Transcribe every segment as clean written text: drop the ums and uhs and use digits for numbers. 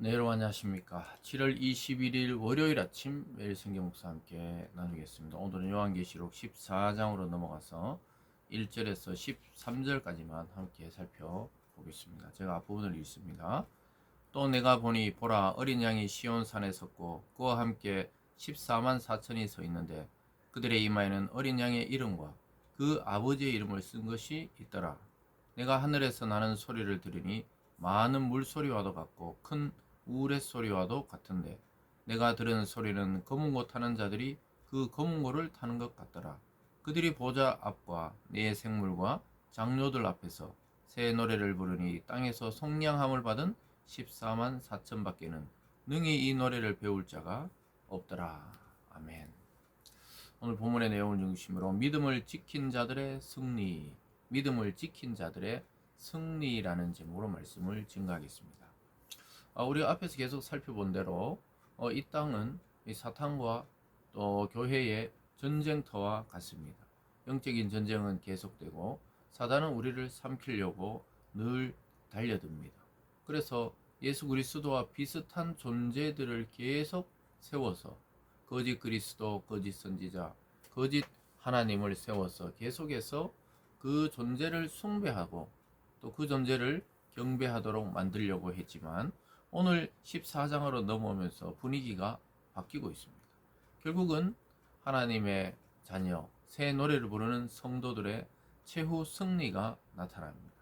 네, 여러분 안녕하십니까. 7월 21일 월요일 아침 매일 성경 묵상 함께 나누겠습니다. 오늘은 요한계시록 14장으로 넘어가서 1절에서 13절까지만 함께 살펴보겠습니다. 제가 앞부분을 읽습니다. 또 내가 보니 보라, 어린 양이 시온 산에 섰고 그와 함께 14만 4천이 서 있는데 그들의 이마에는 어린 양의 이름과 그 아버지의 이름을 쓴 것이 있더라. 내가 하늘에서 나는 소리를 들으니 많은 물소리와도 같고 큰 우레소리와도 같은데 내가 들은 소리는 검은 고 타는 자들이 그 검은 고를 타는 것 같더라. 그들이 보좌 앞과 네 생물과 장로들 앞에서 새 노래를 부르니 땅에서 속량함을 받은 14만 4천 밖에는 능히 이 노래를 배울 자가 없더라. 아멘. 오늘 본문의 내용을 중심으로 믿음을 지킨 자들의 승리, 믿음을 지킨 자들의 승리라는 제목으로 말씀을 증가하겠습니다. 우리가 앞에서 계속 살펴본 대로 이 땅은 이 사탄과 또 교회의 전쟁터와 같습니다. 영적인 전쟁은 계속되고 사단은 우리를 삼키려고 늘 달려듭니다. 그래서 예수 그리스도와 비슷한 존재들을 계속 세워서 거짓 그리스도, 거짓 선지자, 거짓 하나님을 세워서 계속해서 그 존재를 숭배하고 또 그 존재를 경배하도록 만들려고 했지만 오늘 14장으로 넘어오면서 분위기가 바뀌고 있습니다. 결국은 하나님의 자녀, 새 노래를 부르는 성도들의 최후 승리가 나타납니다.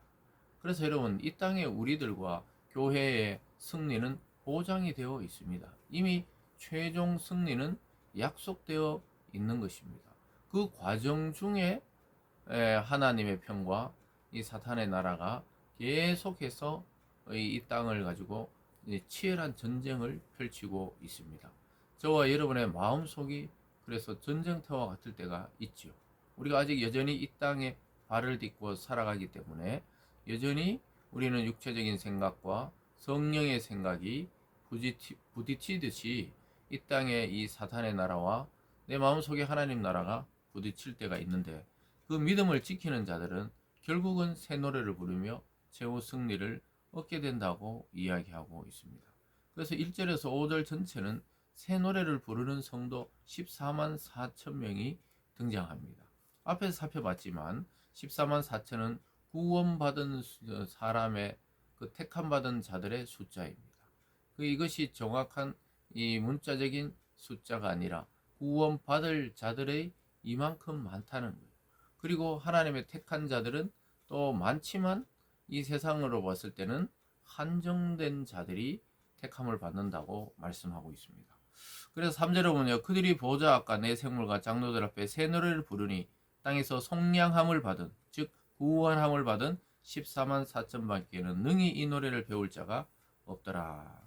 그래서 여러분, 이 땅의 우리들과 교회의 승리는 보장이 되어 있습니다. 이미 최종 승리는 약속되어 있는 것입니다. 그 과정 중에 하나님의 편과 이 사탄의 나라가 계속해서 이 땅을 가지고 치열한 전쟁을 펼치고 있습니다. 저와 여러분의 마음속이 그래서 전쟁터와 같을 때가 있죠. 우리가 아직 여전히 이 땅에 발을 딛고 살아가기 때문에 여전히 우리는 육체적인 생각과 성령의 생각이 부딪히듯이 이 땅에 이 사탄의 나라와 내 마음속에 하나님 나라가 부딪힐 때가 있는데 그 믿음을 지키는 자들은 결국은 새 노래를 부르며 최후 승리를 얻게 된다고 이야기하고 있습니다. 그래서 1절에서 5절 전체는 새 노래를 부르는 성도 14만 4천 명이 등장합니다. 앞에서 살펴봤지만 14만 4천은 구원받은 사람의 그 택함받은 자들의 숫자입니다. 이것이 정확한 이 문자적인 숫자가 아니라 구원받을 자들의 이만큼 많다는 거예요. 그리고 하나님의 택한 자들은 또 많지만 이 세상으로 봤을 때는 한정된 자들이 택함을 받는다고 말씀하고 있습니다. 그래서 3절에 보면요. 그들이 보좌 앞과 내 생물과 장로들 앞에 새 노래를 부르니 땅에서 속량함을 받은 즉 구원함을 받은 14만 4천 밖에는 능히 이 노래를 배울 자가 없더라.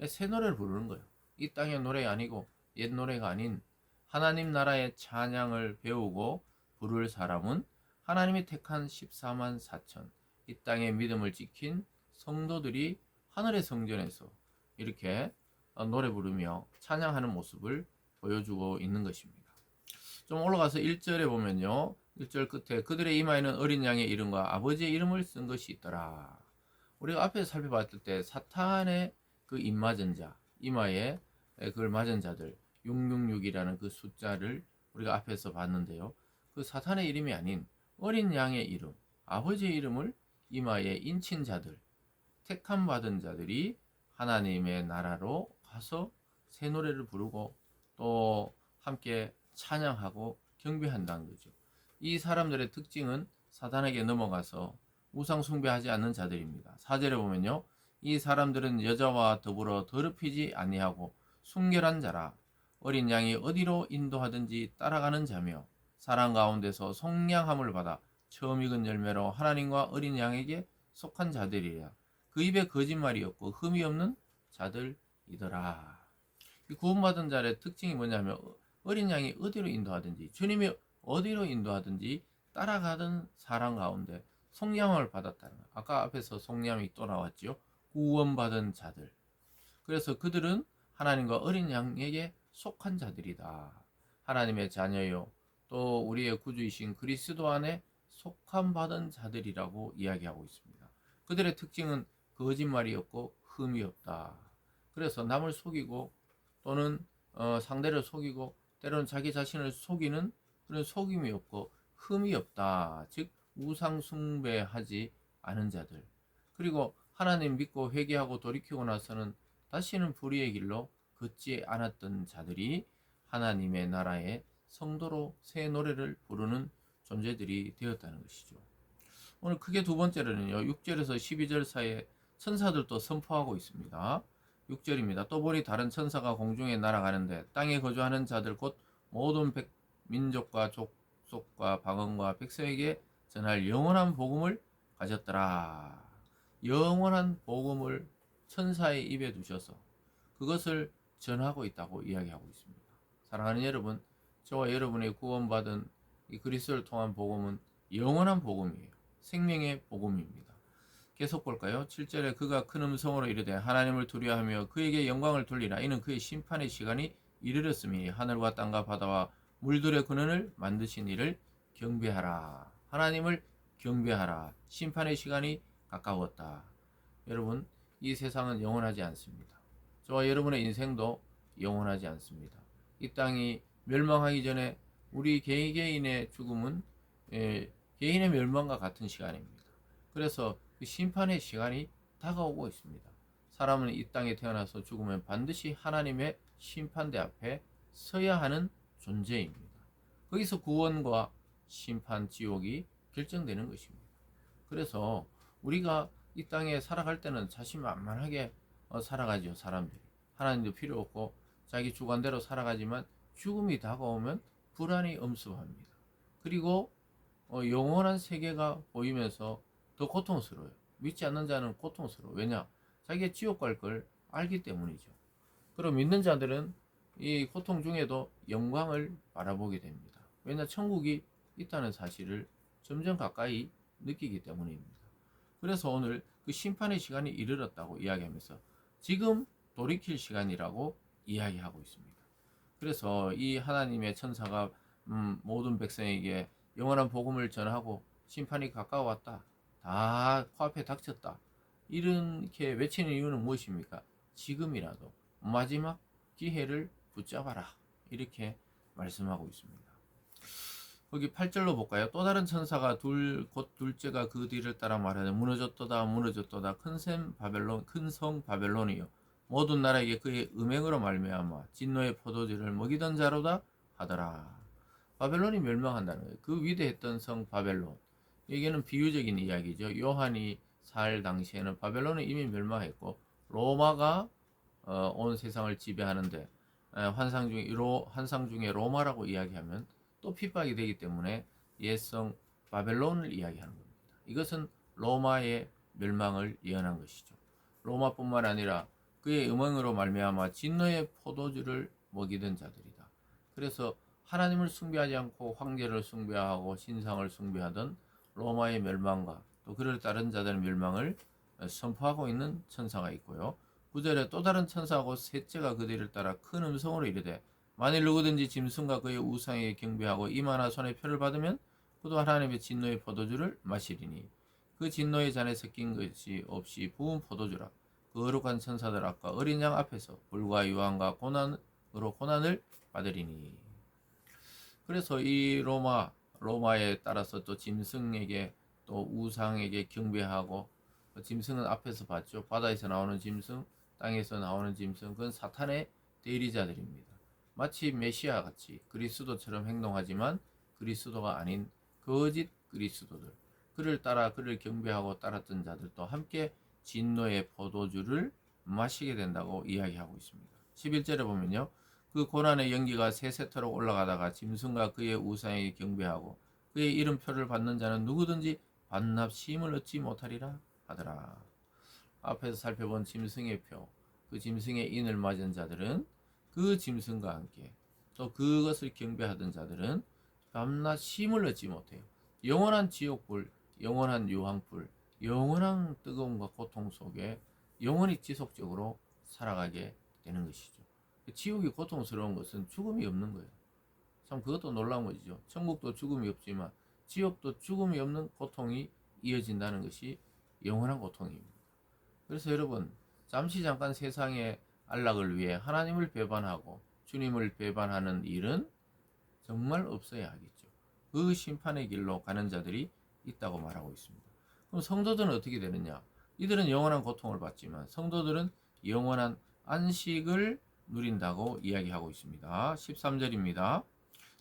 새 노래를 부르는 거예요. 이 땅의 노래가 아니고 옛 노래가 아닌 하나님 나라의 찬양을 배우고 부를 사람은 하나님이 택한 14만 4천 이 땅의 믿음을 지킨 성도들이 하늘의 성전에서 이렇게 노래 부르며 찬양하는 모습을 보여주고 있는 것입니다. 좀 올라가서 1절에 보면요. 1절 끝에 그들의 이마에는 어린 양의 이름과 아버지의 이름을 쓴 것이 있더라. 우리가 앞에서 살펴봤을 때 사탄의 그 입맞은 자, 이마에 그걸 맞은 자들 666이라는 그 숫자를 우리가 앞에서 봤는데요. 그 사탄의 이름이 아닌 어린 양의 이름, 아버지의 이름을 이마에 인친 자들, 택함 받은 자들이 하나님의 나라로 가서 새 노래를 부르고 또 함께 찬양하고 경배한다는 거죠. 이 사람들의 특징은 사탄에게 넘어가서 우상 숭배하지 않는 자들입니다. 4절에 보면요. 이 사람들은 여자와 더불어 더럽히지 아니하고 순결한 자라 어린 양이 어디로 인도하든지 따라가는 자며 사랑 가운데서 속량함을 받아 처음 익은 열매로 하나님과 어린 양에게 속한 자들이라. 그 입에 거짓말이 없고 흠이 없는 자들이더라. 이 구원받은 자의 특징이 뭐냐면 어린 양이 어디로 인도하든지 주님이 어디로 인도하든지 따라가던 사람 가운데 속량을 받았다는 거예요. 아까 앞에서 속량이 또 나왔죠. 구원받은 자들. 그래서 그들은 하나님과 어린 양에게 속한 자들이다. 하나님의 자녀요. 또 우리의 구주이신 그리스도 안에 속함 받은 자들이라고 이야기하고 있습니다. 그들의 특징은 거짓말이 없고 흠이 없다. 그래서 남을 속이고 또는 상대를 속이고 때로는 자기 자신을 속이는 그런 속임이 없고 흠이 없다. 즉 우상 숭배하지 않은 자들. 그리고 하나님 믿고 회개하고 돌이키고 나서는 다시는 불의의 길로 걷지 않았던 자들이 하나님의 나라의 성도로 새 노래를 부르는 존재들이 되었다는 것이죠. 오늘 크게 두 번째로는요. 6절에서 12절 사이에 천사들도 선포하고 있습니다. 6절입니다. 또 보니 다른 천사가 공중에 날아가는데 땅에 거주하는 자들 곧 모든 민족과 족속과 방언과 백성에게 전할 영원한 복음을 가졌더라. 영원한 복음을 천사의 입에 두셔서 그것을 전하고 있다고 이야기하고 있습니다. 사랑하는 여러분, 저와 여러분의 구원받은 이 그리스도를 통한 복음은 영원한 복음이에요. 생명의 복음입니다. 계속 볼까요? 7절에 그가 큰 음성으로 이르되 하나님을 두려워하며 그에게 영광을 돌리라. 이는 그의 심판의 시간이 이르렀으니 하늘과 땅과 바다와 물들의 근원을 만드신 이를 경배하라. 하나님을 경배하라. 심판의 시간이 가까웠다. 여러분, 이 세상은 영원하지 않습니다. 저와 여러분의 인생도 영원하지 않습니다. 이 땅이 멸망하기 전에 우리 개개인의 죽음은 개인의 멸망과 같은 시간입니다. 그래서 그 심판의 시간이 다가오고 있습니다. 사람은 이 땅에 태어나서 죽으면 반드시 하나님의 심판대 앞에 서야 하는 존재입니다. 거기서 구원과 심판, 지옥이 결정되는 것입니다. 그래서 우리가 이 땅에 살아갈 때는 자신만만하게 살아가죠. 사람들이 하나님도 필요 없고 자기 주관대로 살아가지만 죽음이 다가오면 불안이 엄습합니다. 그리고 영원한 세계가 보이면서 더 고통스러워요. 믿지 않는 자는 고통스러워. 왜냐? 자기가 지옥 갈 걸 알기 때문이죠. 그럼 믿는 자들은 이 고통 중에도 영광을 바라보게 됩니다. 왜냐? 천국이 있다는 사실을 점점 가까이 느끼기 때문입니다. 그래서 오늘 그 심판의 시간이 이르렀다고 이야기하면서 지금 돌이킬 시간이라고 이야기하고 있습니다. 그래서 이 하나님의 천사가 모든 백성에게 영원한 복음을 전하고 심판이 가까웠다. 다 코앞에 닥쳤다. 이렇게 외치는 이유는 무엇입니까? 지금이라도 마지막 기회를 붙잡아라. 이렇게 말씀하고 있습니다. 거기 8절로 볼까요? 또 다른 천사가 곧 둘째가 그 뒤를 따라 말하되 무너졌도다 무너졌도다 큰 성 바벨론이요 모든 나라에게 그의 음행으로 말미암아 진노의 포도주를 먹이던 자로다 하더라. 바벨론이 멸망한다는 거예요. 그 위대했던 성 바벨론. 여기는 비유적인 이야기죠. 요한이 살 당시에는 바벨론은 이미 멸망했고 로마가 온 세상을 지배하는데 환상 중에 로마라고 이야기하면 또 핍박이 되기 때문에 옛성 바벨론을 이야기하는 겁니다. 이것은 로마의 멸망을 예언한 것이죠. 로마뿐만 아니라 그의 음행으로 말미암아 진노의 포도주를 먹이던 자들이다. 그래서 하나님을 숭배하지 않고 황제를 숭배하고 신상을 숭배하던 로마의 멸망과 또 그를 따른 자들의 멸망을 선포하고 있는 천사가 있고요. 9절에 또 다른 천사하고 셋째가 그 뒤를 따라 큰 음성으로 이르되 만일 누구든지 짐승과 그의 우상에게 경배하고 이마나 손에 표를 받으면 그도 하나님의 진노의 포도주를 마시리니 그 진노의 잔에 섞인 것이 없이 부은 포도주라. 그 거룩한 천사들 앞과 어린 양 앞에서 불과 유황과 고난으로 고난을 받으리니. 그래서 이 로마에 따라서 또 짐승에게 또 우상에게 경배하고 짐승은 앞에서 봤죠. 바다에서 나오는 짐승, 땅에서 나오는 짐승, 그건 사탄의 대리자들입니다. 마치 메시아 같이 그리스도처럼 행동하지만 그리스도가 아닌 거짓 그리스도들, 그를 따라 그를 경배하고 따랐던 자들도 함께 진노의 포도주를 마시게 된다고 이야기하고 있습니다. 11절에 보면요. 그 고난의 연기가 세세토록 올라가다가 짐승과 그의 우상에게 경배하고 그의 이름표를 받는 자는 누구든지 반납 시임을 얻지 못하리라 하더라. 앞에서 살펴본 짐승의 표, 그 짐승의 인을 맞은 자들은 그 짐승과 함께 또 그것을 경배하던 자들은 밤낮 쉼을 얻지 못해요. 영원한 지옥불, 영원한 유황불, 영원한 뜨거움과 고통 속에 영원히 지속적으로 살아가게 되는 것이죠. 지옥이 고통스러운 것은 죽음이 없는 거예요. 참 그것도 놀라운 것이죠. 천국도 죽음이 없지만 지옥도 죽음이 없는 고통이 이어진다는 것이 영원한 고통입니다. 그래서 여러분 잠시 잠깐 세상에 안락을 위해 하나님을 배반하고 주님을 배반하는 일은 정말 없어야 하겠죠. 그 심판의 길로 가는 자들이 있다고 말하고 있습니다. 그럼 성도들은 어떻게 되느냐? 이들은 영원한 고통을 받지만 성도들은 영원한 안식을 누린다고 이야기하고 있습니다. 13절입니다.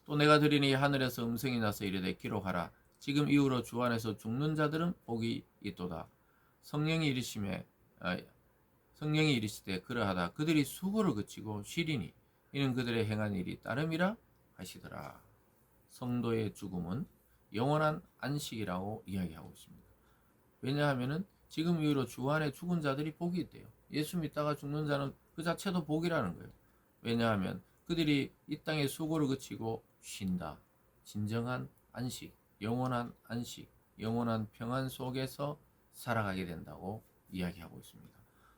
또 내가 들으니 하늘에서 음성이 나서 이르되 기록하라. 지금 이후로 주 안에서 죽는 자들은 복이 있도다. 성령이 이르심에 성령이 이르시되 그러하다. 그들이 수고를 그치고 쉬리니 이는 그들의 행한 일이 따름이라 하시더라. 성도의 죽음은 영원한 안식이라고 이야기하고 있습니다. 왜냐하면 지금 이후로 주 안에 죽은 자들이 복이 있대요. 예수 믿다가 죽는 자는 그 자체도 복이라는 거예요. 왜냐하면 그들이 이 땅의 수고를 그치고 쉰다. 진정한 안식, 영원한 안식, 영원한 평안 속에서 살아가게 된다고 이야기하고 있습니다.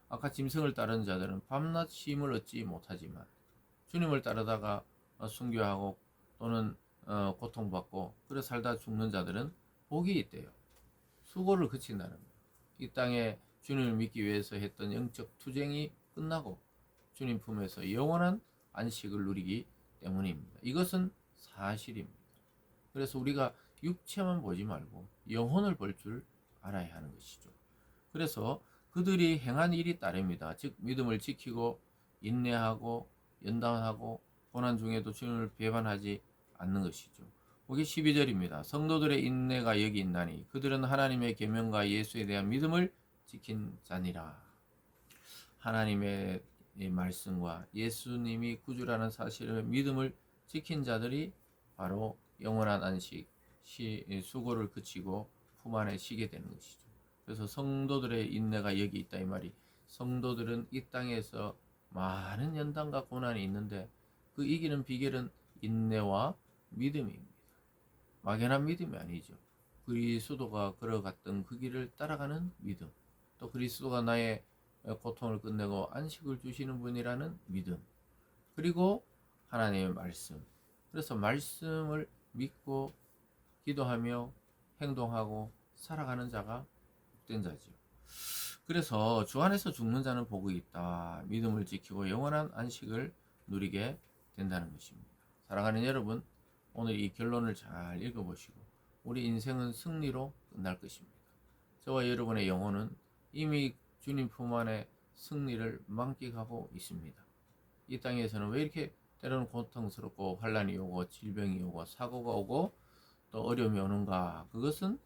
아까 짐승을 따르는 자들은 밤낮 쉼을 얻지 못하지만 주님을 따르다가 순교하고 또는 고통받고 그래 살다 죽는 자들은 복이 있대요. 수고를 그친다는 거예요. 이 땅에 주님을 믿기 위해서 했던 영적 투쟁이 끝나고 주님 품에서 영원한 안식을 누리기 때문입니다. 이것은 사실입니다. 그래서 우리가 육체만 보지 말고 영혼을 볼 줄 알아야 하는 것이죠. 그래서 그들이 행한 일이 따릅니다. 즉 믿음을 지키고 인내하고 연단하고 고난 중에도 주님을 배반하지 않는 것이죠. 거기 12절입니다. 성도들의 인내가 여기 있나니 그들은 하나님의 계명과 예수에 대한 믿음을 지킨 자니라. 하나님의 말씀과 예수님이 구주라는 사실을 믿음을 지킨 자들이 바로 영원한 안식, 수고를 그치고 품 안에 쉬게 되는 것이죠. 그래서 성도들의 인내가 여기 있다 이 말이, 성도들은 이 땅에서 많은 연단과 고난이 있는데 그 이기는 비결은 인내와 믿음입니다. 막연한 믿음이 아니죠. 그리스도가 걸어갔던 그 길을 따라가는 믿음, 또 그리스도가 나의 고통을 끝내고 안식을 주시는 분이라는 믿음, 그리고 하나님의 말씀. 그래서 말씀을 믿고 기도하며 행동하고 살아가는 자가 복된 자지요. 그래서 주 안에서 죽는 자는 복이 있다. 믿음을 지키고 영원한 안식을 누리게 된다는 것입니다. 사랑하는 여러분, 오늘 이 결론을 잘 읽어보시고 우리 인생은 승리로 끝날 것입니다. 저와 여러분의 영혼은 이미 주님 품 안에 승리를 만끽하고 있습니다. 이 땅에서는 왜 이렇게 때로는 고통스럽고 환난이 오고 질병이 오고 사고가 오고 또 어려움이 오는가? 그것은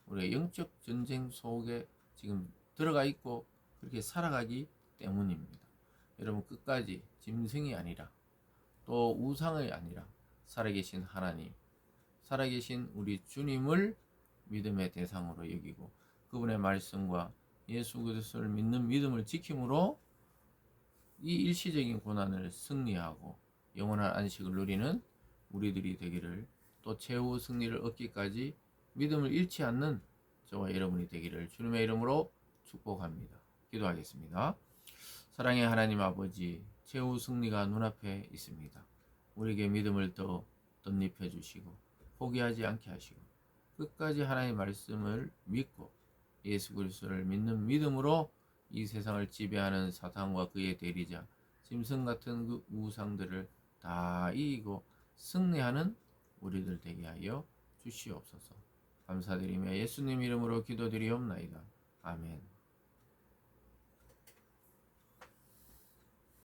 우리의 영적 전쟁 속에 지금 들어가 있고 그렇게 살아가기 때문입니다. 여러분 끝까지 짐승이 아니라 또 우상이 아니라 살아계신 하나님, 살아계신 우리 주님을 믿음의 대상으로 여기고 그분의 말씀과 예수 그리스도를 믿는 믿음을 지킴으로 이 일시적인 고난을 승리하고 영원한 안식을 누리는 우리들이 되기를, 또 최후 승리를 얻기까지 믿음을 잃지 않는 저와 여러분이 되기를 주님의 이름으로 축복합니다. 기도하겠습니다. 사랑의 하나님 아버지, 최후 승리가 눈앞에 있습니다. 우리에게 믿음을 더 덧입혀 주시고 포기하지 않게 하시고 끝까지 하나님의 말씀을 믿고 예수 그리스도를 믿는 믿음으로 이 세상을 지배하는 사탄과 그의 대리자 짐승 같은 그 우상들을 다 이기고 승리하는 우리들 되게 하여 주시옵소서. 감사드리며 예수님 이름으로 기도드리옵나이다. 아멘.